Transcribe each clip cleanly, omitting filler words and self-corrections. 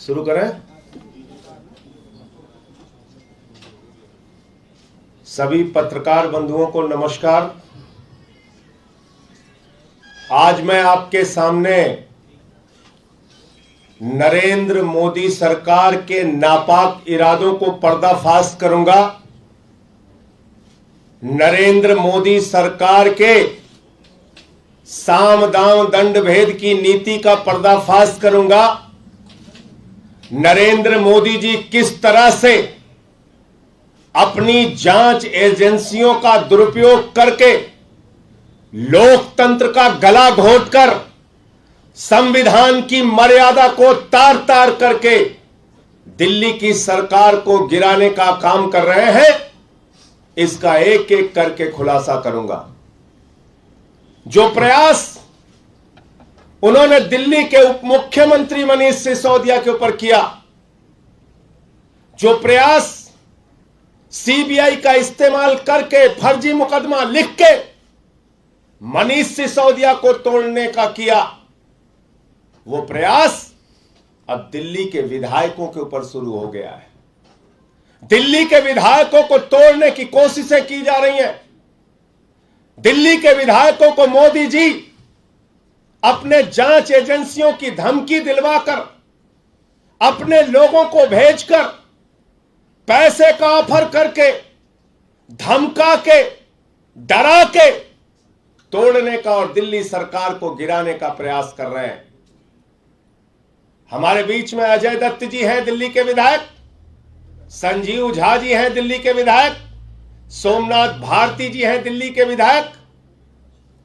शुरू करें। सभी पत्रकार बंधुओं को नमस्कार। आज मैं आपके सामने नरेंद्र मोदी सरकार के नापाक इरादों को पर्दाफाश करूंगा। नरेंद्र मोदी सरकार के साम दाम दंड भेद की नीति का पर्दाफाश करूंगा। नरेंद्र मोदी जी किस तरह से अपनी जांच एजेंसियों का दुरुपयोग करके लोकतंत्र का गला घोटकर संविधान की मर्यादा को तार तार करके दिल्ली की सरकार को गिराने का काम कर रहे हैं, इसका एक एक करके खुलासा करूंगा। जो प्रयास उन्होंने दिल्ली के उप मुख्यमंत्री मनीष सिसोदिया के ऊपर किया, जो प्रयास सीबीआई का इस्तेमाल करके फर्जी मुकदमा लिख के मनीष सिसोदिया को तोड़ने का किया, वो प्रयास अब दिल्ली के विधायकों के ऊपर शुरू हो गया है। दिल्ली के विधायकों को तोड़ने की कोशिशें की जा रही हैं। दिल्ली के विधायकों को मोदी जी अपने जांच एजेंसियों की धमकी दिलवाकर, अपने लोगों को भेजकर, पैसे का ऑफर करके, धमका के, डरा के तोड़ने का और दिल्ली सरकार को गिराने का प्रयास कर रहे हैं। हमारे बीच में अजय दत्त जी हैं, दिल्ली के विधायक, संजीव झा जी हैं, दिल्ली के विधायक, सोमनाथ भारती जी हैं, दिल्ली के विधायक,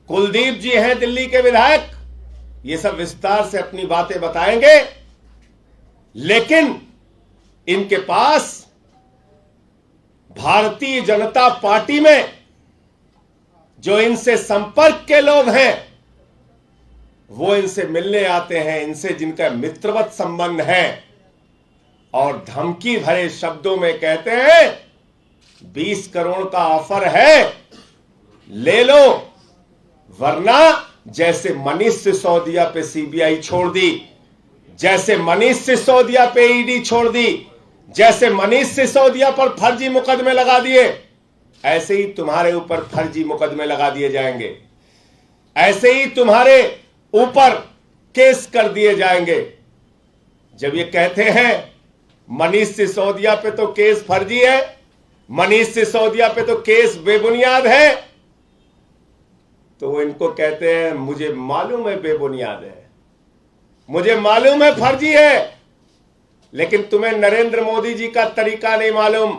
कुलदीप जी हैं, दिल्ली के विधायक। ये सब विस्तार से अपनी बातें बताएंगे, लेकिन इनके पास भारतीय जनता पार्टी में जो इनसे संपर्क के लोग हैं, वो इनसे मिलने आते हैं, इनसे जिनका मित्रवत संबंध है, और धमकी भरे शब्दों में कहते हैं 20 करोड़ का ऑफर है, ले लो, वरना जैसे मनीष सिसोदिया पे सीबीआई छोड़ दी, जैसे मनीष सिसोदिया पे ईडी छोड़ दी, जैसे मनीष सिसोदिया पर फर्जी मुकदमे लगा दिए, ऐसे ही तुम्हारे ऊपर फर्जी मुकदमे लगा दिए जाएंगे, ऐसे ही तुम्हारे ऊपर केस कर दिए जाएंगे। जब ये कहते हैं मनीष सिसोदिया पे तो केस फर्जी है, मनीष सिसोदिया पे तो केस बेबुनियाद है, तो वो इनको कहते हैं मुझे मालूम है बेबुनियाद है, मुझे मालूम है फर्जी है, लेकिन तुम्हें नरेंद्र मोदी जी का तरीका नहीं मालूम।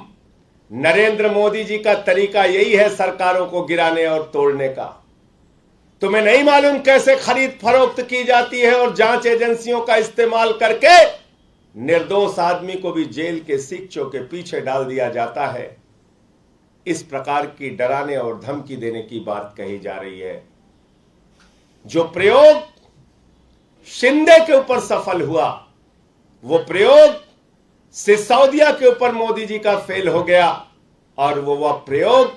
नरेंद्र मोदी जी का तरीका यही है सरकारों को गिराने और तोड़ने का। तुम्हें नहीं मालूम कैसे खरीद फरोख्त की जाती है और जांच एजेंसियों का इस्तेमाल करके निर्दोष आदमी को भी जेल के सिक्चों के पीछे डाल दिया जाता है। इस प्रकार की डराने और धमकी देने की बात कही जा रही है। जो प्रयोग शिंदे के ऊपर सफल हुआ, वो प्रयोग सिसोदिया के ऊपर मोदी जी का फेल हो गया, और वह प्रयोग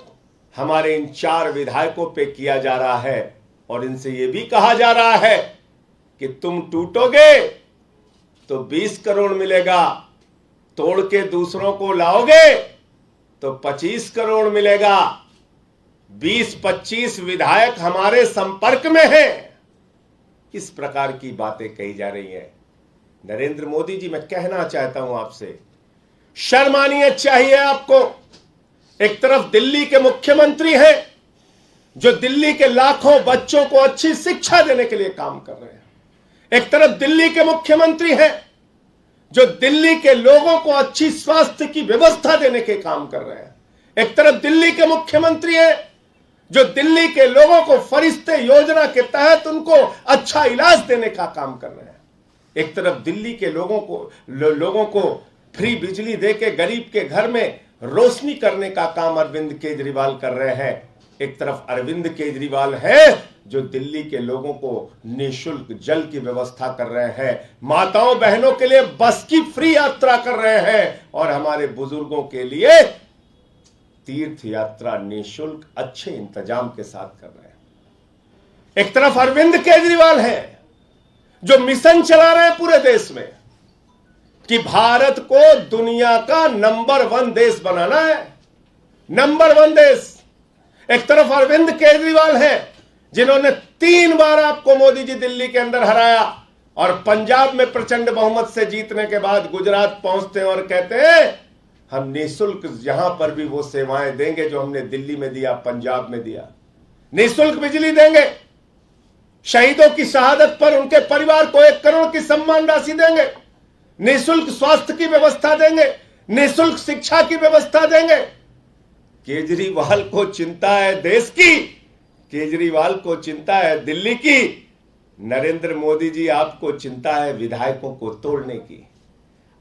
हमारे इन 4 विधायकों पे किया जा रहा है, और इनसे यह भी कहा जा रहा है कि तुम टूटोगे तो 20 करोड़ मिलेगा, तोड़ के दूसरों को लाओगे तो 25 करोड़ मिलेगा। 20-25 विधायक हमारे संपर्क में हैं। इस प्रकार की बातें कही जा रही हैं। नरेंद्र मोदी जी, मैं कहना चाहता हूं आपसे, शर्म आनी चाहिए आपको। एक तरफ दिल्ली के मुख्यमंत्री हैं जो दिल्ली के लाखों बच्चों को अच्छी शिक्षा देने के लिए काम कर रहे हैं। एक तरफ दिल्ली के मुख्यमंत्री हैं जो दिल्ली के लोगों को अच्छी स्वास्थ्य की व्यवस्था देने के काम कर रहे हैं। एक तरफ दिल्ली के मुख्यमंत्री हैं जो दिल्ली के लोगों को फरिश्ते योजना के तहत उनको अच्छा इलाज देने का काम कर रहे हैं। एक तरफ दिल्ली के लोगों को फ्री बिजली देके गरीब के घर में रोशनी करने का काम अरविंद केजरीवाल कर रहे हैं। एक तरफ अरविंद केजरीवाल है जो दिल्ली के लोगों को निःशुल्क जल की व्यवस्था कर रहे हैं, माताओं बहनों के लिए बस की फ्री यात्रा कर रहे हैं, और हमारे बुजुर्गों के लिए तीर्थ यात्रा निःशुल्क अच्छे इंतजाम के साथ कर रहे हैं। एक तरफ अरविंद केजरीवाल है जो मिशन चला रहे हैं पूरे देश में। कि भारत को दुनिया का नंबर 1 देश बनाना है। नंबर 1 देश। एक तरफ अरविंद केजरीवाल है जिन्होंने 3 बार आपको मोदी जी दिल्ली के अंदर हराया, और पंजाब में प्रचंड बहुमत से जीतने के बाद गुजरात पहुंचते हैं और कहते हैं हम निःशुल्क यहां पर भी वो सेवाएं देंगे जो हमने दिल्ली में दिया, पंजाब में दिया। निःशुल्क बिजली देंगे, शहीदों की शहादत पर उनके परिवार को 1 करोड़ की सम्मान राशि देंगे, निःशुल्क स्वास्थ्य की व्यवस्था देंगे, निःशुल्क शिक्षा की व्यवस्था देंगे। केजरीवाल को चिंता है देश की, केजरीवाल को चिंता है दिल्ली की। नरेंद्र मोदी जी, आपको चिंता है विधायकों को तोड़ने की,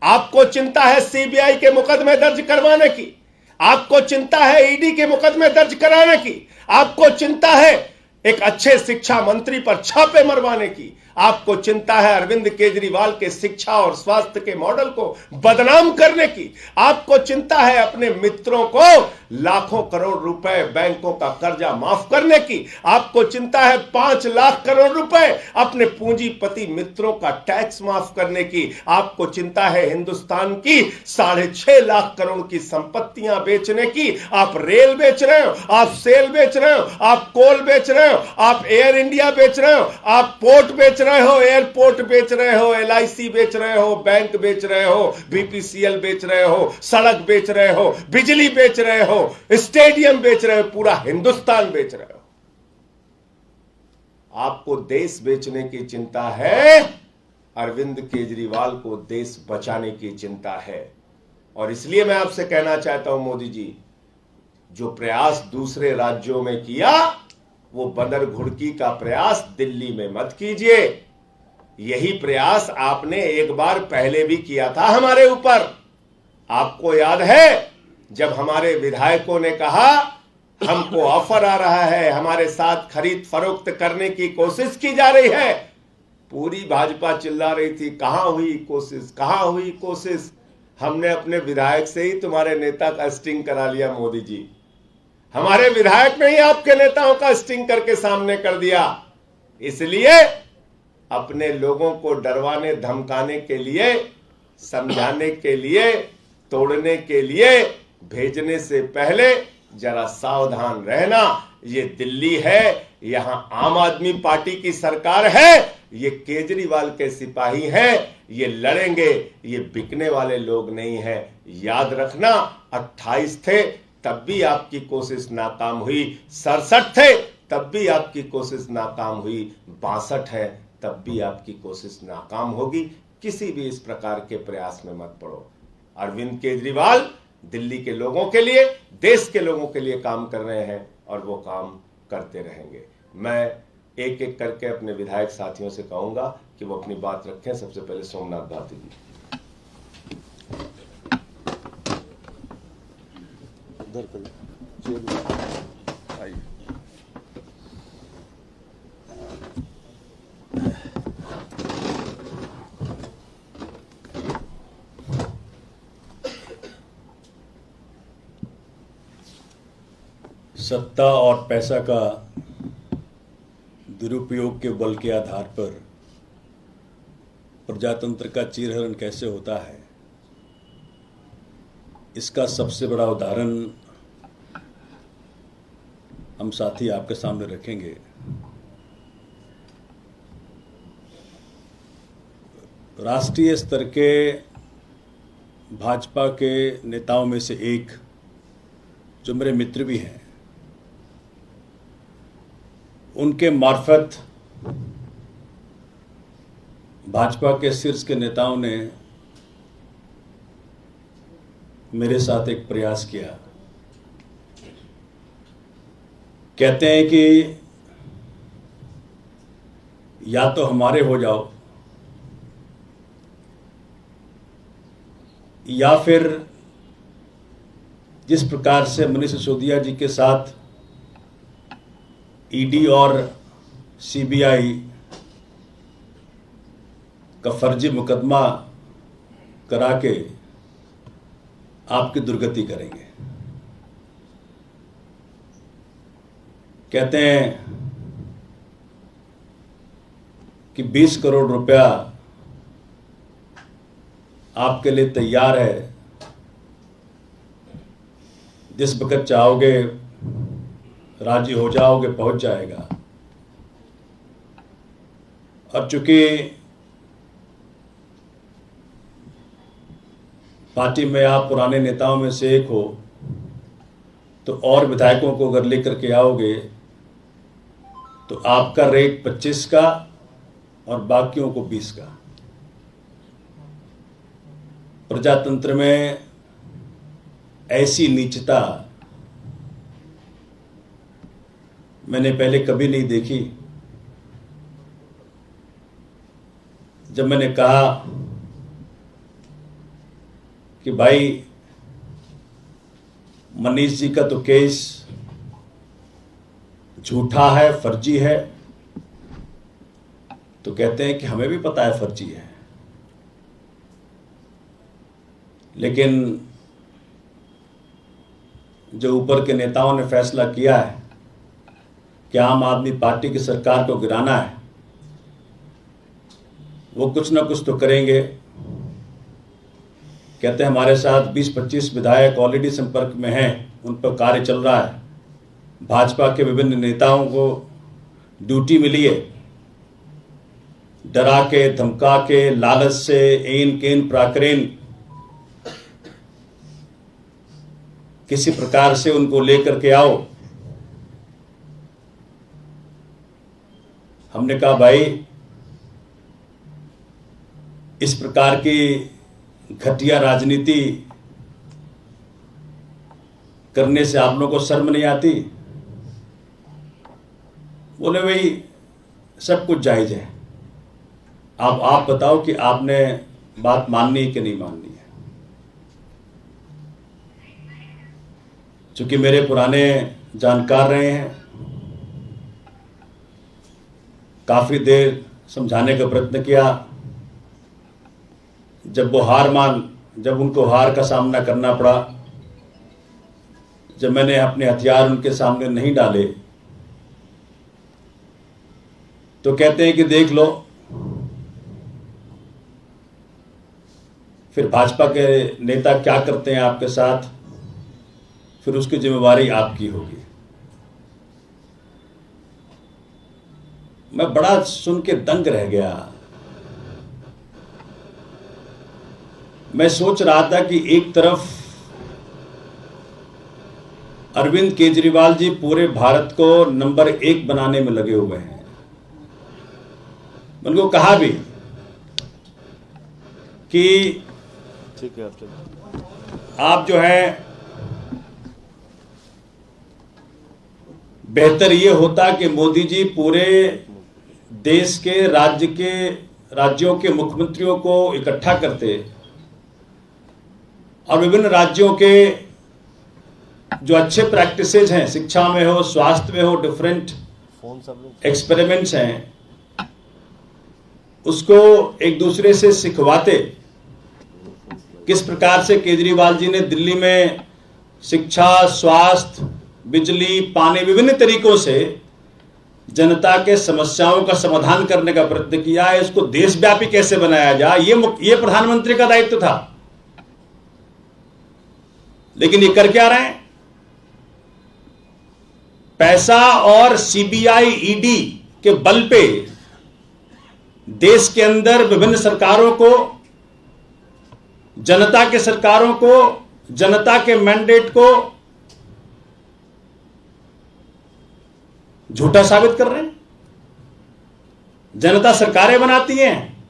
आपको चिंता है सीबीआई के मुकदमे दर्ज करवाने की, आपको चिंता है ईडी के मुकदमे दर्ज कराने की, आपको चिंता है एक अच्छे शिक्षा मंत्री पर छापे मरवाने की, आपको चिंता है अरविंद केजरीवाल के शिक्षा और स्वास्थ्य के मॉडल को बदनाम करने की, आपको चिंता है अपने मित्रों को लाखों करोड़ रुपए बैंकों का कर्जा माफ करने की, आपको चिंता है 5 लाख करोड़ रुपए अपने पूंजीपति मित्रों का टैक्स माफ करने की, आपको चिंता है हिंदुस्तान की 6.5 लाख करोड़ की संपत्तियां बेचने की। आप रेल बेच रहे हो, आप सेल बेच रहे हो, आप कोल बेच रहे हो, आप एयर इंडिया बेच रहे हो, आप पोर्ट बेच रहे हो, एयरपोर्ट बेच रहे हो, LIC बेच रहे हो, बैंक बेच रहे हो, BPCL बेच रहे हो, सड़क बेच रहे हो, बिजली बेच रहे हो, स्टेडियम बेच रहे हो, पूरा हिंदुस्तान बेच रहे हो। आपको देश बेचने की चिंता है, अरविंद केजरीवाल को देश बचाने की चिंता है। और इसलिए मैं आपसे कहना चाहता हूं मोदी जी, जो प्रयास दूसरे राज्यों में किया वो बंदर घुड़की का प्रयास दिल्ली में मत कीजिए। यही प्रयास आपने एक बार पहले भी किया था हमारे ऊपर। आपको याद है जब हमारे विधायकों ने कहा हमको ऑफर आ रहा है, हमारे साथ खरीद फरोख्त करने की कोशिश की जा रही है, पूरी भाजपा चिल्ला रही थी कहां हुई कोशिश, कहां हुई कोशिश। हमने अपने विधायक से ही तुम्हारे नेता का स्टिंग करा लिया मोदी जी, हमारे विधायक ने ही आपके नेताओं का स्टिंग करके सामने कर दिया। इसलिए अपने लोगों को डरवाने धमकाने के लिए, समझाने के लिए, तोड़ने के लिए भेजने से पहले जरा सावधान रहना। ये दिल्ली है, यहां आम आदमी पार्टी की सरकार है, ये केजरीवाल के सिपाही हैं, ये लड़ेंगे, ये बिकने वाले लोग नहीं हैं। याद रखना 28 थे तब भी आपकी कोशिश नाकाम हुई, 67 थे तब भी आपकी कोशिश नाकाम हुई, 62 है तब भी आपकी कोशिश नाकाम होगी। किसी भी इस प्रकार के प्रयास में मत पड़ो। अरविंद केजरीवाल दिल्ली के लोगों के लिए, देश के लोगों के लिए काम कर रहे हैं और वो काम करते रहेंगे। मैं एक एक करके अपने विधायक साथियों से कहूंगा कि वो अपनी बात रखें। सबसे पहले सोमनाथ भारती जी। सत्ता और पैसा का दुरुपयोग के बल के आधार पर प्रजातंत्र का चीरहरण कैसे होता है, इसका सबसे बड़ा उदाहरण हम साथी आपके सामने रखेंगे। राष्ट्रीय स्तर के भाजपा के नेताओं में से एक, जो मेरे मित्र भी हैं, उनके मार्फत भाजपा के शीर्ष के नेताओं ने मेरे साथ एक प्रयास किया। कहते हैं कि या तो हमारे हो जाओ या फिर जिस प्रकार से मनीष सिसोदिया जी के साथ ईडी और सीबीआई का फर्जी मुकदमा करा के आपकी दुर्गति करेंगे। कहते हैं कि 20 करोड़ रुपया आपके लिए तैयार है। जिस वक्त चाहोगे राजी हो जाओगे, पहुंच जाएगा। और चूंकि पार्टी में आप पुराने नेताओं में से एक हो, तो और विधायकों को अगर लेकर के आओगे तो आपका रेट 25 का और बाकियों को 20 का। प्रजातंत्र में ऐसी नीचता मैंने पहले कभी नहीं देखी। जब मैंने कहा कि भाई मनीष जी का तो केस झूठा है, फर्जी है, तो कहते हैं कि हमें भी पता है फर्जी है, लेकिन जो ऊपर के नेताओं ने फैसला किया है कि आम आदमी पार्टी की सरकार को गिराना है, वो कुछ ना कुछ तो करेंगे। कहते हैं हमारे साथ 20-25 विधायक ऑलरेडी संपर्क में हैं, उन पर कार्य चल रहा है। भाजपा के विभिन्न नेताओं को ड्यूटी मिली है। डरा के, धमका के, लालच से, एन केन प्राकरेन किसी प्रकार से उनको लेकर के आओ। हमने कहा भाई इस प्रकार की घटिया राजनीति करने से आप लोगों को शर्म नहीं आती? बोले भाई सब कुछ जायज है, अब आप बताओ कि आपने बात माननी है कि नहीं माननी है। चूंकि मेरे पुराने जानकार रहे हैं, काफी देर समझाने का प्रयत्न किया। जब उनको हार का सामना करना पड़ा, जब मैंने अपने हथियार उनके सामने नहीं डाले, तो कहते हैं कि देख लो, फिर भाजपा के नेता क्या करते हैं आपके साथ, फिर उसकी जिम्मेवारी आपकी होगी। मैं बड़ा सुन के दंग रह गया। मैं सोच रहा था कि एक तरफ अरविंद केजरीवाल जी पूरे भारत को नंबर 1 बनाने में लगे हुए हैं। मैंने उनको कहा भी कि ठीक है, आप जो है बेहतर ये होता कि मोदी जी पूरे देश के राज्यों के मुख्यमंत्रियों को इकट्ठा करते और विभिन्न राज्यों के जो अच्छे प्रैक्टिसेज हैं, शिक्षा में हो, स्वास्थ्य में हो, डिफरेंट एक्सपेरिमेंट्स हैं, उसको एक दूसरे से सिखवाते। किस प्रकार से केजरीवाल जी ने दिल्ली में शिक्षा, स्वास्थ्य, बिजली, पानी, विभिन्न तरीकों से जनता के समस्याओं का समाधान करने का प्रयत्न किया है। इसको देशव्यापी कैसे बनाया जाए, ये प्रधानमंत्री का दायित्व था। लेकिन ये कर क्या रहे हैं? पैसा और सीबीआई, ईडी के बल पे देश के अंदर विभिन्न सरकारों को, जनता के सरकारों को, जनता के मैंडेट को झूठा साबित कर रहे हैं। जनता सरकारें बनाती हैं,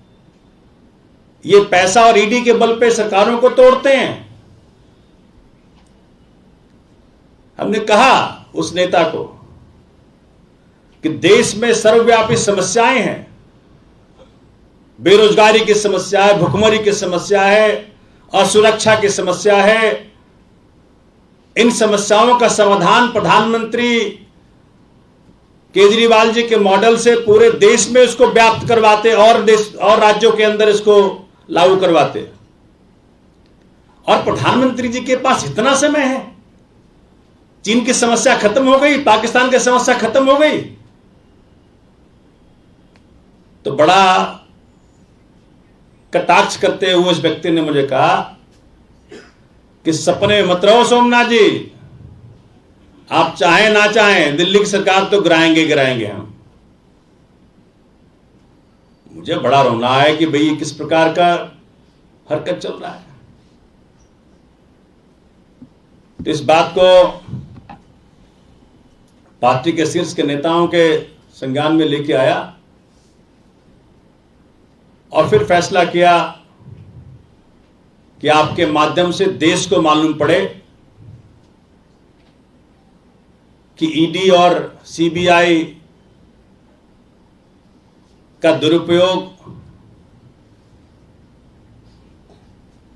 ये पैसा और ईडी के बल पे सरकारों को तोड़ते हैं। हमने कहा उस नेता को कि देश में सर्वव्यापी समस्याएं हैं, बेरोजगारी की समस्या है, भुखमरी की समस्या है, असुरक्षा की समस्या है। इन समस्याओं का समाधान प्रधानमंत्री केजरीवाल जी के मॉडल से पूरे देश में इसको व्याप्त करवाते और राज्यों के अंदर इसको लागू करवाते। और प्रधानमंत्री जी के पास इतना समय है, चीन की समस्या खत्म हो गई, पाकिस्तान की समस्या खत्म हो गई, तो बड़ा कटाक्ष करते हुए उस व्यक्ति ने मुझे कहा कि सपने में मत रहो सोमनाथ जी, आप चाहें ना चाहें दिल्ली की सरकार तो गिराएंगे हम। मुझे बड़ा रोना है कि भाई किस प्रकार का हरकत चल रहा है। तो इस बात को पार्टी के शीर्ष के नेताओं के संज्ञान में लेके आया और फिर फैसला किया कि आपके माध्यम से देश को मालूम पड़े कि ईडी और सीबीआई का दुरुपयोग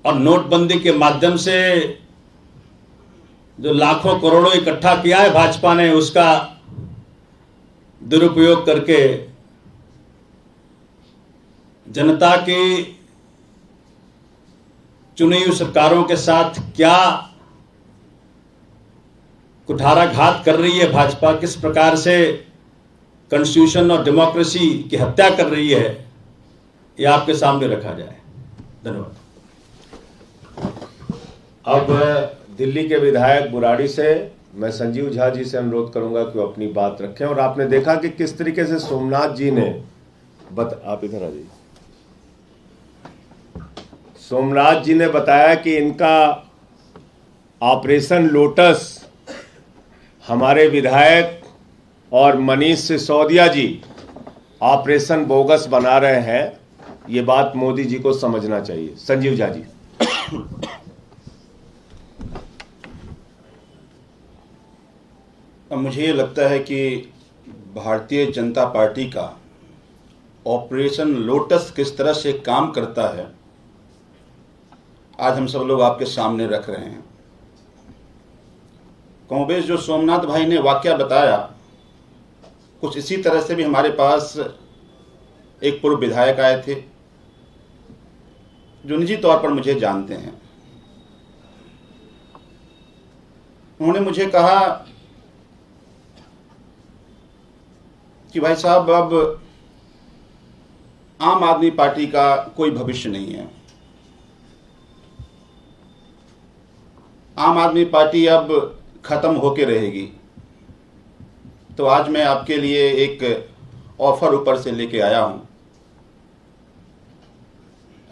और नोटबंदी के माध्यम से जो लाखों करोड़ों इकट्ठा किया है भाजपा ने, उसका दुरुपयोग करके जनता की चुनी हुई सरकारों के साथ क्या कुठाराघात कर रही है भाजपा, किस प्रकार से कॉन्स्टिट्यूशन और डेमोक्रेसी की हत्या कर रही है, ये आपके सामने रखा जाए। धन्यवाद। अब दिल्ली के विधायक बुराड़ी से मैं संजीव झा जी से अनुरोध करूंगा कि वो अपनी बात रखें। और आपने देखा कि किस तरीके से सोमनाथ जी ने आप इधर आ जाइए। सोमनाथ जी ने बताया कि इनका ऑपरेशन लोटस हमारे विधायक और मनीष सिसोदिया जी ऑपरेशन बोगस बना रहे हैं। ये बात मोदी जी को समझना चाहिए। संजीव झा जी। मुझे ये लगता है कि भारतीय जनता पार्टी का ऑपरेशन लोटस किस तरह से काम करता है आज हम सब लोग आपके सामने रख रहे हैं। कमोबेश जो सोमनाथ भाई ने वाकया बताया, कुछ इसी तरह से भी हमारे पास एक पूर्व विधायक आए थे जो निजी तौर पर मुझे जानते हैं। उन्होंने मुझे कहा कि भाई साहब, अब आम आदमी पार्टी का कोई भविष्य नहीं है। आम आदमी पार्टी अब खत्म होके रहेगी। तो आज मैं आपके लिए एक ऑफर ऊपर से लेके आया हूं।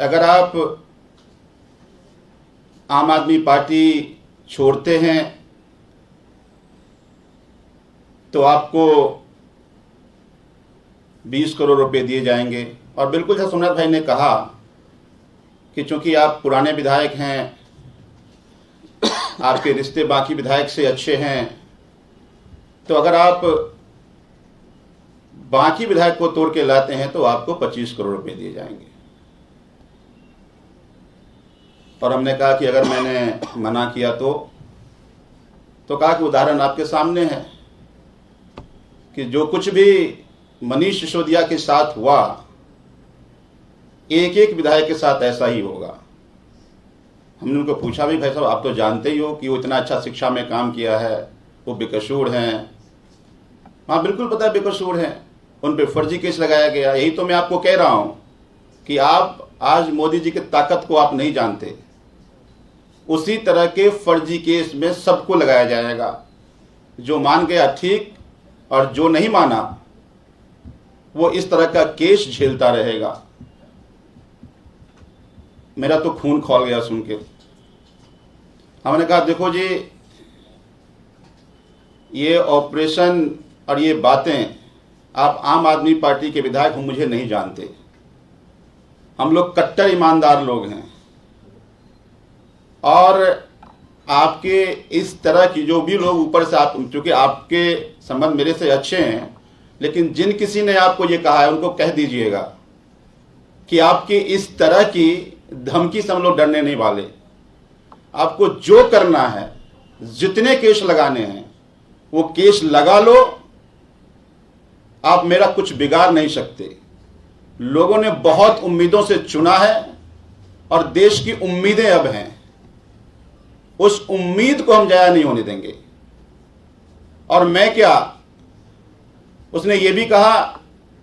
अगर आप आम आदमी पार्टी छोड़ते हैं तो आपको 20 करोड़ रुपए दिए जाएंगे। और बिल्कुल जैसा सोमनाथ भाई ने कहा कि चूंकि आप पुराने विधायक हैं, आपके रिश्ते बाकी विधायक से अच्छे हैं, तो अगर आप बाकी विधायक को तोड़ के लाते हैं तो आपको 25 करोड़ रुपए दिए जाएंगे। और हमने कहा कि अगर मैंने मना किया तो कहा कि उदाहरण आपके सामने है कि जो कुछ भी मनीष सिसोदिया के साथ हुआ, एक एक विधायक के साथ ऐसा ही होगा। हमने उनको पूछा भी, भाई साहब आप तो जानते ही हो कि वो इतना अच्छा शिक्षा में काम किया है, वो बेकसूर हैं। हाँ बिल्कुल पता है बेकसूर हैं, उन पे फर्जी केस लगाया गया। यही तो मैं आपको कह रहा हूं कि आप आज मोदी जी की ताकत को आप नहीं जानते। उसी तरह के फर्जी केस में सबको लगाया जाएगा। जो मान गया ठीक, और जो नहीं माना वो इस तरह का केस झेलता रहेगा। मेरा तो खून खौल गया सुन के। हमने कहा देखो जी, ये ऑपरेशन और ये बातें, आप आम आदमी पार्टी के विधायक हो, मुझे नहीं जानते। हम लोग कट्टर ईमानदार लोग हैं। और आपके इस तरह की जो भी लोग ऊपर से, आप चूंकि आपके संबंध मेरे से अच्छे हैं, लेकिन जिन किसी ने आपको ये कहा है उनको कह दीजिएगा कि आपकी इस तरह की धमकी से हम लोग डरने नहीं वाले। आपको जो करना है, जितने केस लगाने हैं वो केस लगा लो, आप मेरा कुछ बिगाड़ नहीं सकते। लोगों ने बहुत उम्मीदों से चुना है और देश की उम्मीदें अब हैं। उस उम्मीद को हम जाया नहीं होने देंगे। और मैं क्या, उसने ये भी कहा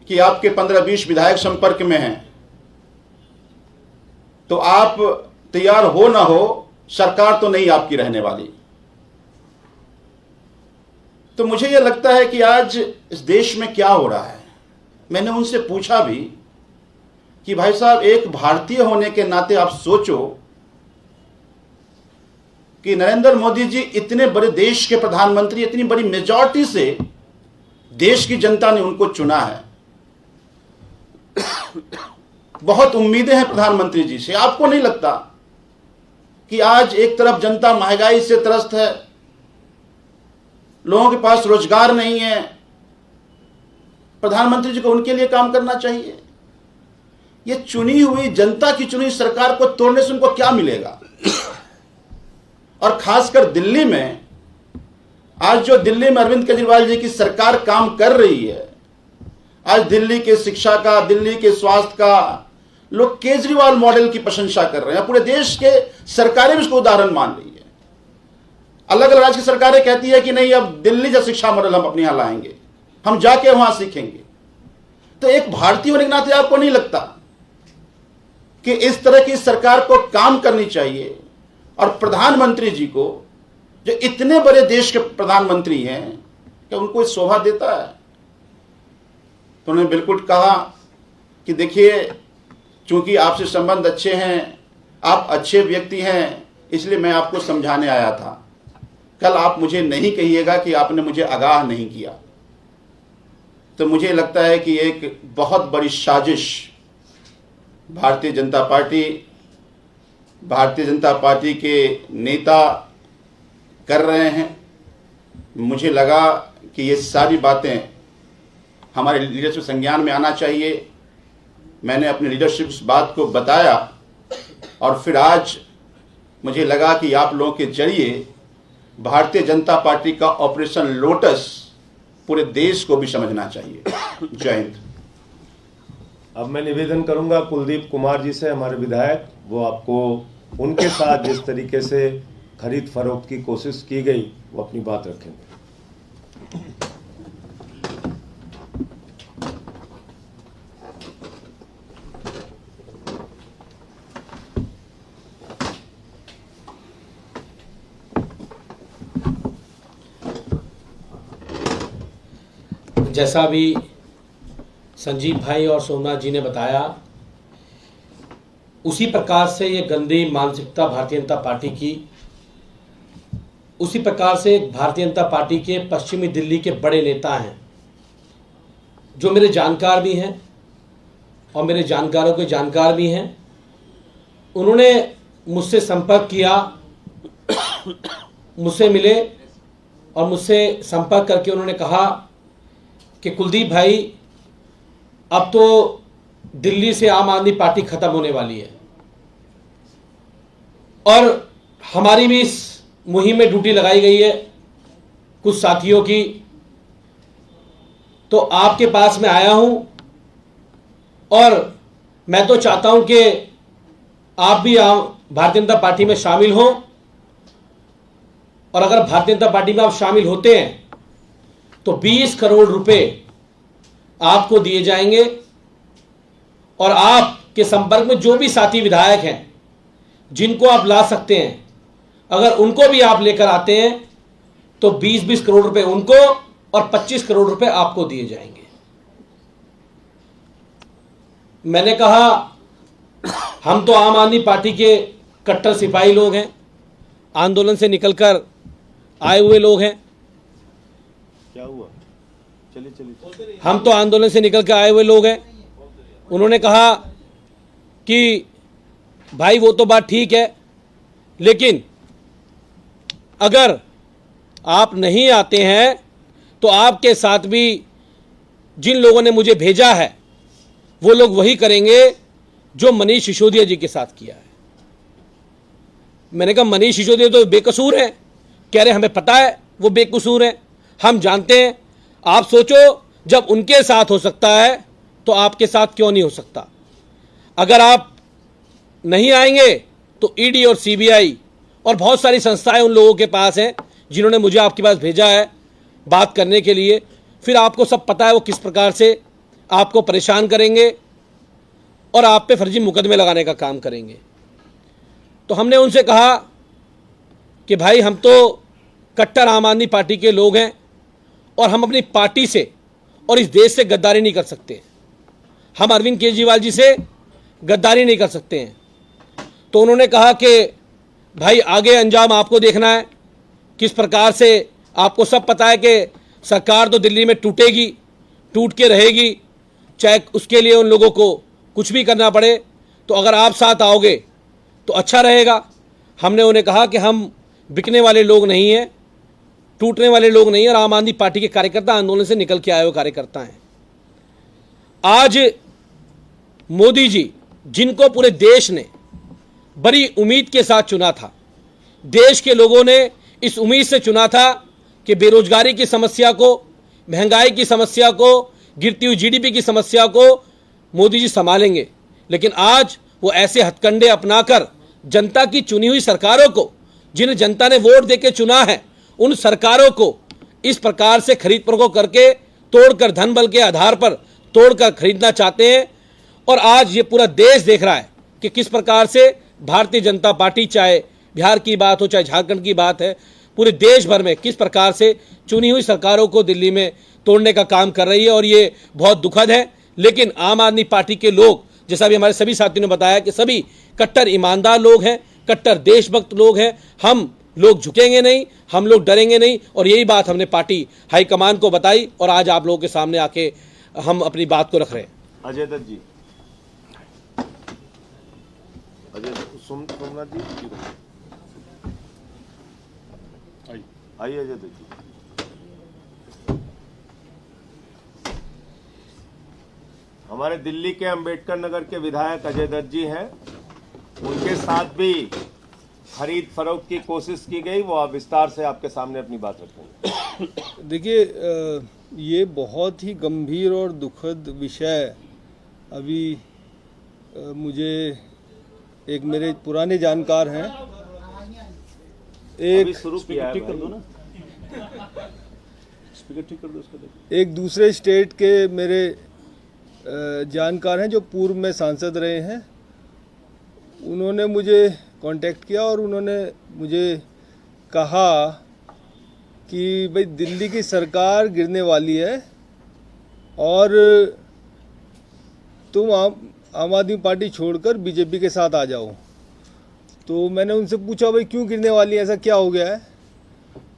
कि आपके 15-20 विधायक संपर्क में हैं। तो आप तैयार हो ना हो, सरकार तो नहीं आपकी रहने वाली। तो मुझे यह लगता है कि आज इस देश में क्या हो रहा है। मैंने उनसे पूछा भी कि भाई साहब, एक भारतीय होने के नाते आप सोचो कि नरेंद्र मोदी जी इतने बड़े देश के प्रधानमंत्री, इतनी बड़ी मेजॉरिटी से देश की जनता ने उनको चुना है। बहुत उम्मीदें हैं प्रधानमंत्री जी से। आपको नहीं लगता कि आज एक तरफ जनता महंगाई से त्रस्त है, लोगों के पास रोजगार नहीं है, प्रधानमंत्री जी को उनके लिए काम करना चाहिए। ये चुनी हुई जनता की चुनी सरकार को तोड़ने से उनको क्या मिलेगा? और खासकर दिल्ली में, आज जो दिल्ली में अरविंद केजरीवाल जी की सरकार काम कर रही है, आज दिल्ली के शिक्षा का, दिल्ली के स्वास्थ्य का, लोग केजरीवाल मॉडल की प्रशंसा कर रहे हैं। पूरे देश के सरकारें भी इसको उदाहरण मान रही है। अलग अलग राज्य की सरकारें कहती है कि नहीं, अब दिल्ली जैसा शिक्षा मॉडल हम अपने यहां लाएंगे, हम जाके वहां सीखेंगे। तो एक भारतीय होने के नाते आपको नहीं लगता कि इस तरह की सरकार को काम करनी चाहिए? और प्रधानमंत्री जी को, जो इतने बड़े देश के प्रधानमंत्री हैं, क्या उनको इस शोभा देता है? तो उन्होंने बिल्कुल कहा कि देखिए, चूंकि आपसे संबंध अच्छे हैं, आप अच्छे व्यक्ति हैं, इसलिए मैं आपको समझाने आया था। कल आप मुझे नहीं कहिएगा कि आपने मुझे आगाह नहीं किया। तो मुझे लगता है कि एक बहुत बड़ी साजिश भारतीय जनता पार्टी के नेता कर रहे हैं। मुझे लगा कि ये सारी बातें हमारे लीडरशिप संज्ञान में आना चाहिए। मैंने अपने लीडरशिप उस बात को बताया, और फिर आज मुझे लगा कि आप लोगों के जरिए भारतीय जनता पार्टी का ऑपरेशन लोटस पूरे देश को भी समझना चाहिए। जय हिंद। अब मैं निवेदन करूंगा कुलदीप कुमार जी से, हमारे विधायक, वो आपको उनके साथ जिस तरीके से खरीद फरोख्त की कोशिश की गई वो अपनी बात रखेंगे। जैसा भी संजीव भाई और सोमनाथ जी ने बताया, उसी प्रकार से ये गंदी मानसिकता भारतीय जनता पार्टी की, उसी प्रकार से भारतीय जनता पार्टी के पश्चिमी दिल्ली के बड़े नेता हैं, जो मेरे जानकार भी हैं और मेरे जानकारों के जानकार भी हैं। उन्होंने मुझसे संपर्क किया, मुझसे मिले और मुझसे संपर्क करके उन्होंने कहा कि कुलदीप भाई, अब तो दिल्ली से आम आदमी पार्टी खत्म होने वाली है और हमारी भी इस मुहिम में ड्यूटी लगाई गई है कुछ साथियों की। तो आपके पास मैं आया हूं और मैं तो चाहता हूं कि आप भी भारतीय जनता पार्टी में शामिल हों, और अगर भारतीय जनता पार्टी में आप शामिल होते हैं तो 20 करोड़ रुपए आपको दिए जाएंगे, और आपके संपर्क में जो भी साथी विधायक हैं जिनको आप ला सकते हैं, अगर उनको भी आप लेकर आते हैं तो 20-20 करोड़ रुपए उनको और 25 करोड़ रुपए आपको दिए जाएंगे। मैंने कहा, हम तो आम आदमी पार्टी के कट्टर सिपाही लोग हैं, आंदोलन से निकलकर आए हुए लोग हैं। क्या हुआ? चलिए चलिए। हम तो आंदोलन से निकल कर आए हुए लोग हैं। उन्होंने कहा कि भाई वो तो बात ठीक है, लेकिन अगर आप नहीं आते हैं तो आपके साथ भी जिन लोगों ने मुझे भेजा है वो लोग वही करेंगे जो मनीष सिसोदिया जी के साथ किया है। मैंने कहा, मनीष सिसोदिया तो बेकसूर हैं। कह रहे हमें पता है वो बेकसूर हैं, हम जानते हैं। आप सोचो, जब उनके साथ हो सकता है तो आपके साथ क्यों नहीं हो सकता? अगर आप नहीं आएंगे तो ईडी और सीबीआई और बहुत सारी संस्थाएं उन लोगों के पास हैं जिन्होंने मुझे आपके पास भेजा है बात करने के लिए। फिर आपको सब पता है वो किस प्रकार से आपको परेशान करेंगे और आप पे फर्जी मुकदमे लगाने का काम करेंगे। तो हमने उनसे कहा कि भाई हम तो कट्टर आम आदमी पार्टी के लोग हैं और हम अपनी पार्टी से और इस देश से गद्दारी नहीं कर सकते। हम अरविंद केजरीवाल जी से गद्दारी नहीं कर सकते हैं। तो उन्होंने कहा कि भाई आगे अंजाम आपको देखना है, किस प्रकार से आपको सब पता है कि सरकार तो दिल्ली में टूटेगी, टूट के रहेगी, चाहे उसके लिए उन लोगों को कुछ भी करना पड़े। तो अगर आप साथ आओगे तो अच्छा रहेगा। हमने उन्हें कहा कि हम बिकने वाले लोग नहीं हैं, टूटने वाले लोग नहीं हैं, और आम आदमी पार्टी के कार्यकर्ता आंदोलन से निकल के आए हुए कार्यकर्ता हैं। आज मोदी जी, जिनको पूरे देश ने बड़ी उम्मीद के साथ चुना था, देश के लोगों ने इस उम्मीद से चुना था कि बेरोजगारी की समस्या को, महंगाई की समस्या को, गिरती हुई जीडीपी की समस्या को मोदी जी संभालेंगे। लेकिन आज वो ऐसे हथकंडे अपनाकर जनता की चुनी हुई सरकारों को, जिन्हें जनता ने वोट देके चुना है, उन सरकारों को इस प्रकार से खरीद फरोख्त करके, तोड़कर, धन बल के आधार पर तोड़कर खरीदना चाहते हैं। और आज ये पूरा देश देख रहा है कि किस प्रकार से भारतीय जनता पार्टी, चाहे बिहार की बात हो चाहे झारखंड की बात है, पूरे देश भर में किस प्रकार से चुनी हुई सरकारों को दिल्ली में तोड़ने का काम कर रही है। और ये बहुत दुखद है। लेकिन आम आदमी पार्टी के लोग, जैसा भी हमारे सभी साथियों ने बताया, कि सभी कट्टर ईमानदार लोग हैं, कट्टर देशभक्त लोग हैं। हम लोग झुकेंगे नहीं, हम लोग डरेंगे नहीं। और यही बात हमने पार्टी हाईकमान को बताई और आज आप लोगों के सामने आके हम अपनी बात को रख रहे हैं। अजय दत्त जी, सोमनाथ जी, आइए अजय दत्त जी। हमारे दिल्ली के अंबेडकर नगर के विधायक अजय दत्त जी हैं, उनके साथ भी खरीद फरोख्त की कोशिश की गई, वो आप विस्तार से आपके सामने अपनी बात रखेंगे। देखिए, ये बहुत ही गंभीर और दुखद विषय अभी मुझे एक मेरे पुराने जानकार हैं, एक शुरू किया है ठीक कर दो ना, स्पीकर ठीक कर दो उसका। एक दूसरे स्टेट के मेरे जानकार हैं जो पूर्व में सांसद रहे हैं। उन्होंने मुझे कांटेक्ट किया और उन्होंने मुझे कहा कि भाई दिल्ली की सरकार गिरने वाली है और तुम आम आदमी पार्टी छोड़कर बीजेपी के साथ आ जाओ। तो मैंने उनसे पूछा भाई क्यों गिरने वाली है, ऐसा क्या हो गया है?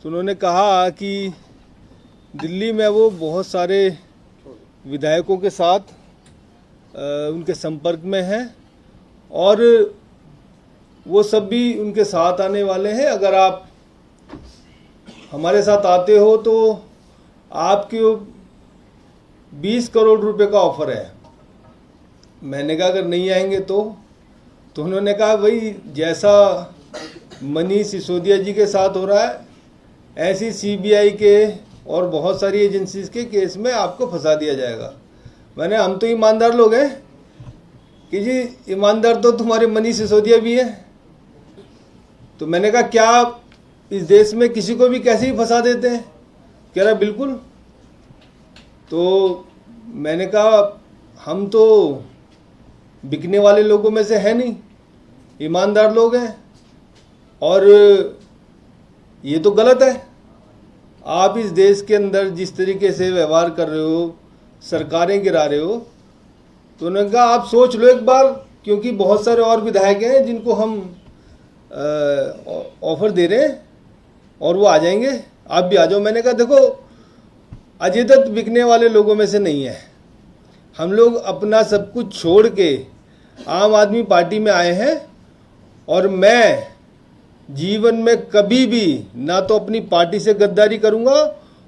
तो उन्होंने कहा कि दिल्ली में वो बहुत सारे विधायकों के साथ उनके संपर्क में हैं और वो सब भी उनके साथ आने वाले हैं। अगर आप हमारे साथ आते हो तो आपके 20 करोड़ रुपए का ऑफर है। मैंने कहा अगर नहीं आएंगे तो उन्होंने कहा भाई जैसा मनीष सिसोदिया जी के साथ हो रहा है, ऐसी सीबीआई के और बहुत सारी एजेंसीज के केस में आपको फंसा दिया जाएगा। मैंने हम तो ईमानदार लोग हैं कि जी, ईमानदार तो तुम्हारे मनीष सिसोदिया भी है। तो मैंने कहा क्या आप इस देश में किसी को भी कैसे ही फंसा देते हैं? कह रहा बिल्कुल। तो मैंने कहा हम तो बिकने वाले लोगों में से है नहीं, ईमानदार लोग हैं और ये तो गलत है। आप इस देश के अंदर जिस तरीके से व्यवहार कर रहे हो, सरकारें गिरा रहे हो, तो उन्होंने कहा आप सोच लो एक बार, क्योंकि बहुत सारे और विधायक हैं जिनको हम ऑफर दे रहे हैं और वो आ जाएंगे, आप भी आ जाओ। मैंने कहा देखो, अजय दत्त बिकने वाले लोगों में से नहीं है। हम लोग अपना सब कुछ छोड़ के आम आदमी पार्टी में आए हैं और मैं जीवन में कभी भी ना तो अपनी पार्टी से गद्दारी करूंगा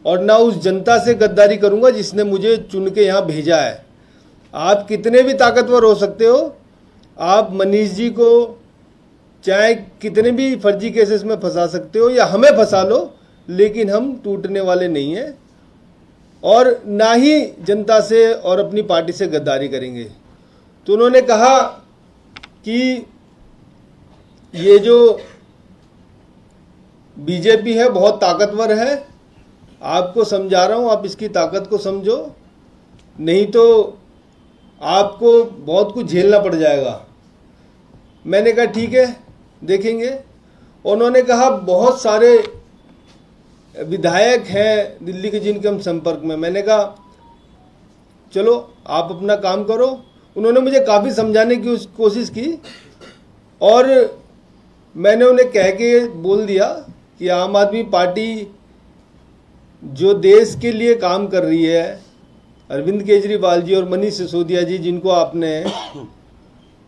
और ना उस जनता से गद्दारी करूंगा जिसने मुझे चुन के यहाँ भेजा है। आप कितने भी ताकतवर हो सकते हो, आप मनीष जी को चाहे कितने भी फर्जी केसेस में फंसा सकते हो या हमें फंसा लो, लेकिन हम टूटने वाले नहीं हैं और ना ही जनता से और अपनी पार्टी से गद्दारी करेंगे। तो उन्होंने कहा कि ये जो बीजेपी है बहुत ताकतवर है, आपको समझा रहा हूँ, आप इसकी ताकत को समझो, नहीं तो आपको बहुत कुछ झेलना पड़ जाएगा। मैंने कहा ठीक है, देखेंगे। उन्होंने कहा बहुत सारे विधायक हैं दिल्ली के जिनके हम संपर्क में। मैंने कहा चलो आप अपना काम करो। उन्होंने मुझे काफ़ी समझाने की कोशिश की और मैंने उन्हें कह के बोल दिया कि आम आदमी पार्टी जो देश के लिए काम कर रही है, अरविंद केजरीवाल जी और मनीष सिसोदिया जी जिनको आपने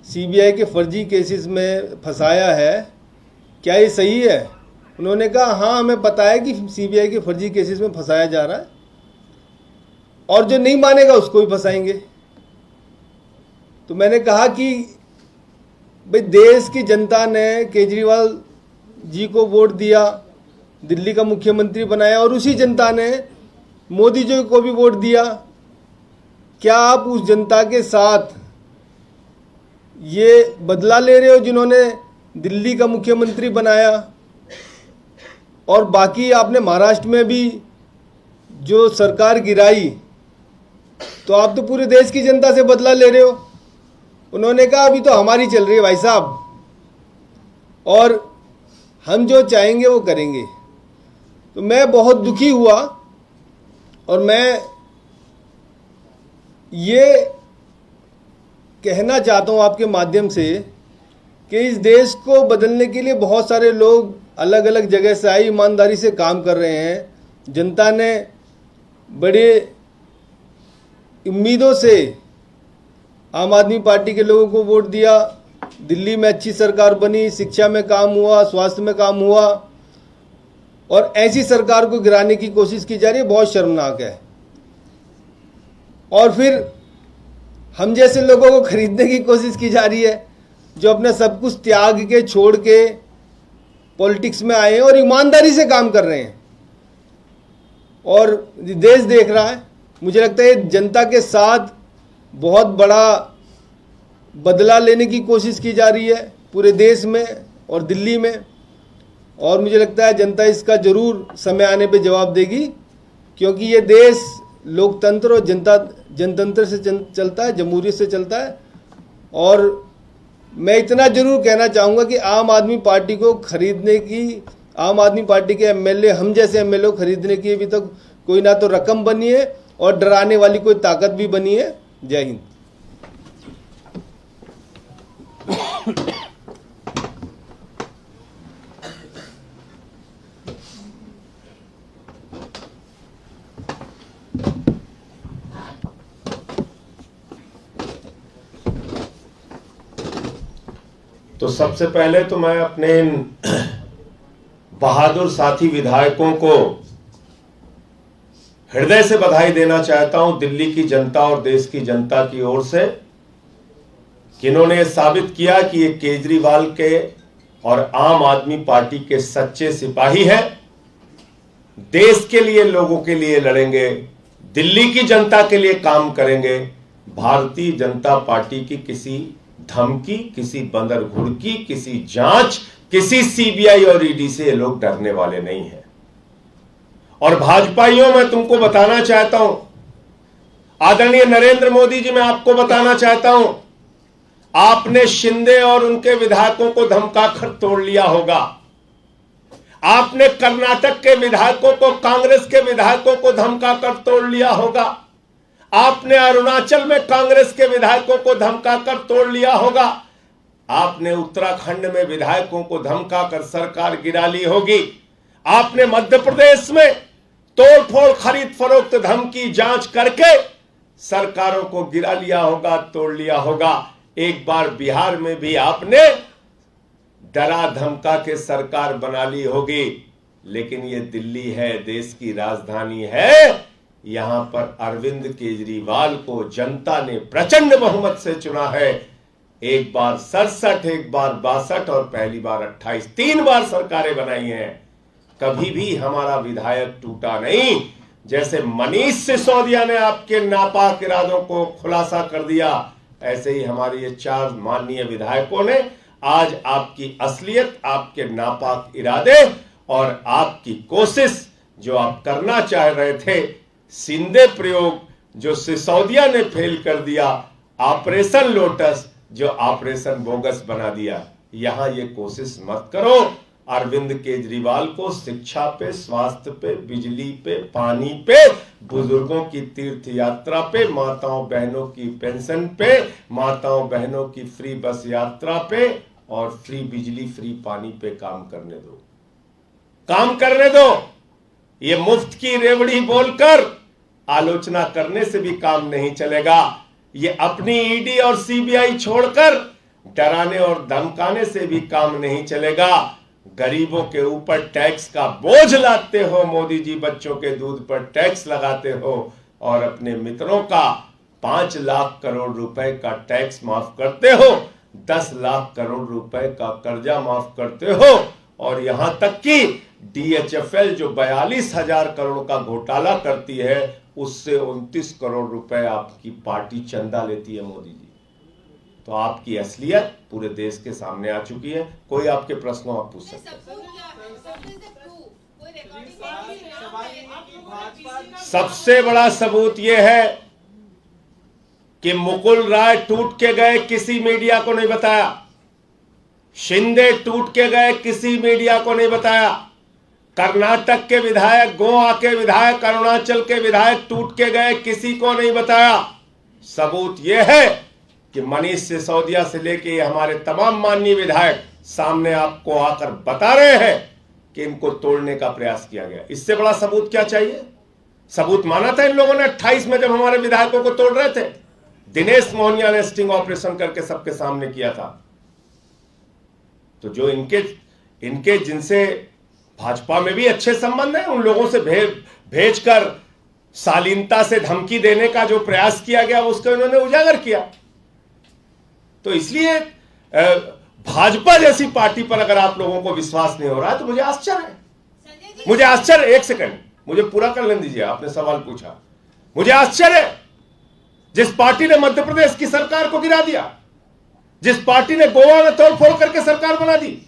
सीबीआई के फर्जी केसेस में फंसाया है, क्या ये सही है? उन्होंने कहा हाँ हमें पता है कि सीबीआई के फर्जी केसेस में फंसाया जा रहा है और जो नहीं मानेगा उसको भी फंसाएंगे। तो मैंने कहा कि भाई देश की जनता ने केजरीवाल जी को वोट दिया, दिल्ली का मुख्यमंत्री बनाया और उसी जनता ने मोदी जी को भी वोट दिया। क्या आप उस जनता के साथ ये बदला ले रहे हो जिन्होंने दिल्ली का मुख्यमंत्री बनाया? और बाकी आपने महाराष्ट्र में भी जो सरकार गिराई, तो आप तो पूरे देश की जनता से बदला ले रहे हो। उन्होंने कहा अभी तो हमारी चल रही है भाई साहब, और हम जो चाहेंगे वो करेंगे। तो मैं बहुत दुखी हुआ और मैं ये कहना चाहता हूँ आपके माध्यम से कि इस देश को बदलने के लिए बहुत सारे लोग अलग अलग जगह से आए, ईमानदारी से काम कर रहे हैं। जनता ने बड़े उम्मीदों से आम आदमी पार्टी के लोगों को वोट दिया। दिल्ली में अच्छी सरकार बनी, शिक्षा में काम हुआ, स्वास्थ्य में काम हुआ, और ऐसी सरकार को गिराने की कोशिश की जा रही है, बहुत शर्मनाक है। और फिर हम जैसे लोगों को खरीदने की कोशिश की जा रही है जो अपना सब कुछ त्याग के छोड़ के पॉलिटिक्स में आए हैं और ईमानदारी से काम कर रहे हैं, और देश देख रहा है। मुझे लगता है जनता के साथ बहुत बड़ा बदला लेने की कोशिश की जा रही है पूरे देश में और दिल्ली में, और मुझे लगता है जनता इसका जरूर समय आने पे जवाब देगी, क्योंकि ये देश लोकतंत्र और जनतंत्र से चलता है, जमहूरियत से चलता है। और मैं इतना जरूर कहना चाहूँगा कि आम आदमी पार्टी को खरीदने की, आम आदमी पार्टी के एमएलए, हम जैसे एमएलए को खरीदने की अभी तक कोई ना तो रकम बनी है और डराने वाली कोई ताकत भी बनी है। जय हिंद। तो सबसे पहले तो मैं अपने इन बहादुर साथी विधायकों को हृदय से बधाई देना चाहता हूं, दिल्ली की जनता और देश की जनता की ओर से, कि इन्होंने ये साबित किया कि ये केजरीवाल के और आम आदमी पार्टी के सच्चे सिपाही हैं। देश के लिए, लोगों के लिए लड़ेंगे, दिल्ली की जनता के लिए काम करेंगे। भारतीय जनता पार्टी की किसी धमकी, किसी बंदर घुड़की, किसी जांच, किसी सीबीआई और ईडी से ये लोग डरने वाले नहीं हैं। और भाजपाइयों, मैं तुमको बताना चाहता हूं, आदरणीय नरेंद्र मोदी जी, मैं आपको बताना चाहता हूं, आपने शिंदे और उनके विधायकों को धमका कर तोड़ लिया होगा। आपने कर्नाटक के विधायकों को, कांग्रेस के विधायकों को धमका कर तोड़ लिया होगा। आपने अरुणाचल में कांग्रेस के विधायकों को धमका कर तोड़ लिया होगा। आपने उत्तराखंड में विधायकों को धमका कर सरकार गिरा ली होगी। आपने मध्य प्रदेश में तोड़फोड़, खरीद फरोख्त, धमकी, जांच करके सरकारों को गिरा लिया होगा, तोड़ लिया होगा। एक बार बिहार में भी आपने डरा धमका के सरकार बना ली होगी। लेकिन ये दिल्ली है, देश की राजधानी है। यहां पर अरविंद केजरीवाल को जनता ने प्रचंड बहुमत से चुना है। एक बार 67, एक बार 62 और पहली बार 28, 3 बार सरकारें बनाई हैं। कभी भी हमारा विधायक टूटा नहीं। जैसे मनीष सिसोदिया ने आपके नापाक इरादों को खुलासा कर दिया, ऐसे ही हमारे ये 4 माननीय विधायकों ने आज आपकी असलियत, आपके नापाक इरादे और आपकी कोशिश जो आप करना चाह रहे थे, शिंदे प्रयोग जो सिसोदिया ने फेल कर दिया, ऑपरेशन लोटस जो ऑपरेशन बोगस बना दिया, यहां ये कोशिश मत करो अरविंद केजरीवाल को शिक्षा पे, स्वास्थ्य पे, बिजली पे, पानी पे, बुजुर्गों की तीर्थ यात्रा पे, माताओं बहनों की पेंशन पे, माताओं बहनों की फ्री बस यात्रा पे और फ्री बिजली, फ्री पानी पे काम करने दो, काम करने दो। ये मुफ्त की रेवड़ी बोलकर आलोचना करने से भी काम नहीं चलेगा। ये अपनी ईडी और सीबीआई छोड़कर डराने और धमकाने से भी काम नहीं चलेगा। गरीबों के ऊपर टैक्स का बोझ लाते हो मोदी जी, बच्चों के दूध पर टैक्स लगाते हो और अपने मित्रों का 5 लाख करोड़ रुपए का टैक्स माफ करते हो, 10 लाख करोड़ रुपए का कर्जा माफ करते हो और यहां तक कि DHFL जो 42,000 करोड़ का घोटाला करती है उससे 29 करोड़ रुपए आपकी पार्टी चंदा लेती है मोदी जी। तो आपकी असलियत पूरे देश के सामने आ चुकी है। कोई आपके प्रश्नों आप पूछ सकते हैं। सबसे बड़ा सबूत यह है कि मुकुल राय टूट के गए, किसी मीडिया को नहीं बताया। शिंदे टूट के गए, किसी मीडिया को नहीं बताया। कर्नाटक के विधायक, गोवा के विधायक, अरुणाचल के विधायक टूट के गए, किसी को नहीं बताया। सबूत यह है कि मनीष सिसोदिया से लेके हमारे तमाम माननीय विधायक सामने आपको आकर बता रहे हैं कि इनको तोड़ने का प्रयास किया गया। इससे बड़ा सबूत क्या चाहिए? सबूत माना था इन लोगों ने 28 में जब हमारे विधायकों को तोड़ रहे थे। दिनेश मोहनिया ने स्टिंग ऑपरेशन करके सबके सामने किया था। तो जो इनके जिनसे भाजपा में भी अच्छे संबंध है, उन लोगों से भेजकर शालीनता से धमकी देने का जो प्रयास किया गया उसको इन्होंने उजागर किया। तो इसलिए भाजपा जैसी पार्टी पर अगर आप लोगों को विश्वास नहीं हो रहा है तो मुझे आश्चर्य है। मुझे आश्चर्य, एक सेकंड मुझे पूरा कर लेने दीजिए, आपने सवाल पूछा। मुझे आश्चर्य है जिस पार्टी ने मध्य प्रदेश की सरकार को गिरा दिया, जिस पार्टी ने गोवा में तोड़फोड़ करके सरकार बना दी,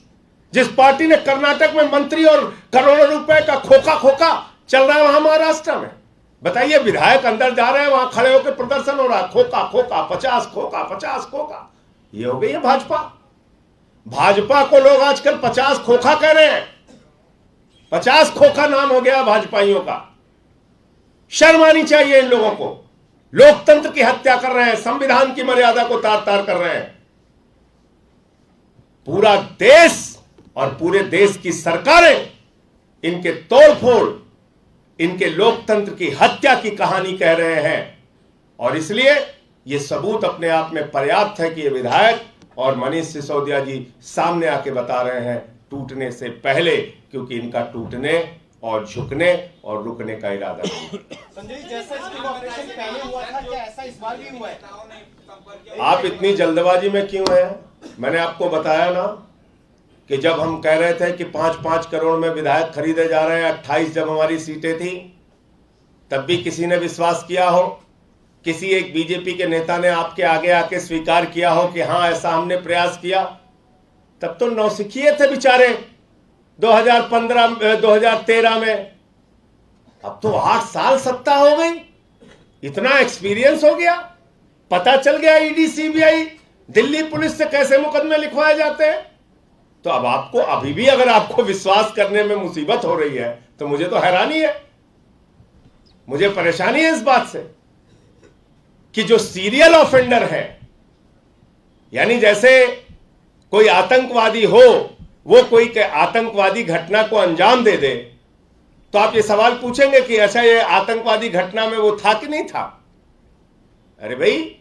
जिस पार्टी ने कर्नाटक में मंत्री और करोड़ों रुपए का खोखा चल रहा है वहां महाराष्ट्र में। बताइए, विधायक अंदर जा रहे हैं, वहां खड़े होकर प्रदर्शन हो रहा है, खोखा 50 खोखा। ये हो गई है भाजपा। भाजपा को लोग आजकल 50 खोखा कह रहे हैं। 50 खोखा नाम हो गया भाजपाइयों का। शर्म आनी चाहिए इन लोगों को। लोकतंत्र की हत्या कर रहे हैं, संविधान की मर्यादा को तार-तार कर रहे हैं। पूरा देश और पूरे देश की सरकारें इनके तोड़फोड़, इनके लोकतंत्र की हत्या की कहानी कह रहे हैं। और इसलिए यह सबूत अपने आप में पर्याप्त है कि ये विधायक और मनीष सिसोदिया जी सामने आके बता रहे हैं टूटने से पहले, क्योंकि इनका टूटने और झुकने और रुकने का इरादा नहीं। संजय जी, जैसा स्टिंग ऑपरेशन पहले हुआ था, क्या ऐसा इस बार भी हुआ है? आप इतनी जल्दबाजी में क्यों हैं? मैंने आपको बताया ना कि जब हम कह रहे थे कि 5-5 करोड़ में विधायक खरीदे जा रहे हैं, 28 जब हमारी सीटें थी तब भी किसी ने विश्वास किया हो? किसी एक बीजेपी के नेता ने आपके आगे आके स्वीकार किया हो कि हां ऐसा हमने प्रयास किया? तब तो नौसिखिए थे बेचारे 2013 में। अब तो 8 साल सत्ता हो गई, इतना एक्सपीरियंस हो गया, पता चल गया ईडी सीबीआई दिल्ली पुलिस से कैसे मुकदमे लिखवाए जाते हैं। तो अब आपको अभी भी अगर आपको विश्वास करने में मुसीबत हो रही है तो मुझे तो हैरानी है, मुझे परेशानी है इस बात से कि जो सीरियल ऑफेंडर है, यानी जैसे कोई आतंकवादी हो, वो कोई आतंकवादी घटना को अंजाम दे दे तो आप ये सवाल पूछेंगे कि अच्छा ये आतंकवादी घटना में वो था कि नहीं था? अरे भाई,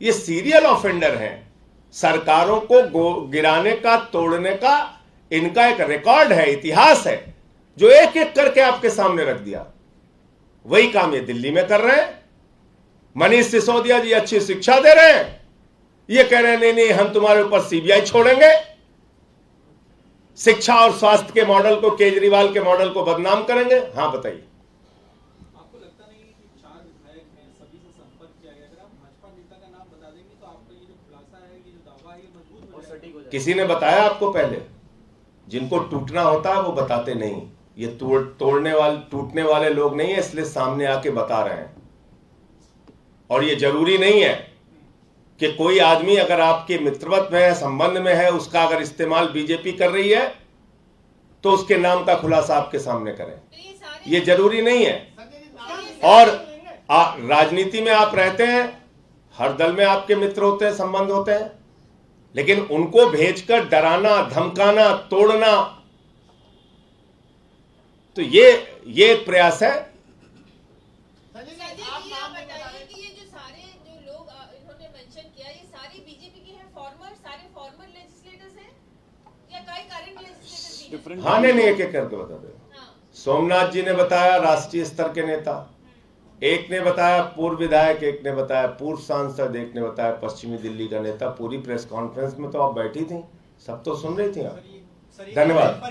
ये सीरियल ऑफेंडर हैं। सरकारों को गिराने का, तोड़ने का इनका एक रिकॉर्ड है, इतिहास है, जो एक एक करके आपके सामने रख दिया। वही काम ये दिल्ली में कर रहे हैं। मनीष सिसोदिया जी अच्छी शिक्षा दे रहे हैं, ये कह रहे हैं नहीं हम तुम्हारे ऊपर सीबीआई छोड़ेंगे। शिक्षा और स्वास्थ्य के मॉडल को, केजरीवाल के मॉडल को बदनाम करेंगे। हाँ बताइए, आपको लगता नहीं कि 4 विधायक हैं, सभी से संपर्क किया गया? अगर आप भाजपा नेता का नाम बता देंगे तो आपका ये जो खुलासा है, ये जो दावा है, ये मजबूत हो जाएगा। किसी ने बताया आपको पहले? जिनको टूटना होता है वो बताते नहीं। ये टूटने वाले लोग नहीं है, इसलिए सामने आके बता रहे हैं। और ये जरूरी नहीं है कि कोई आदमी अगर आपके मित्रवत में है, संबंध में है, उसका अगर इस्तेमाल बीजेपी कर रही है तो उसके नाम का खुलासा आपके सामने करें। ये जरूरी नहीं है। और राजनीति में आप रहते हैं, हर दल में आपके मित्र होते हैं, संबंध होते हैं, लेकिन उनको भेजकर डराना, धमकाना, तोड़ना, तो ये एक प्रयास है। हाँ, नहीं, एक एक करके बता दे। सोमनाथ जी ने बताया राष्ट्रीय स्तर के नेता, एक ने बताया पूर्व विधायक, एक ने बताया पूर्व सांसद, एक ने बताया पश्चिमी दिल्ली का नेता। पूरी प्रेस कॉन्फ्रेंस में तो आप बैठी थी, सब तो सुन रही थी आप। धन्यवाद।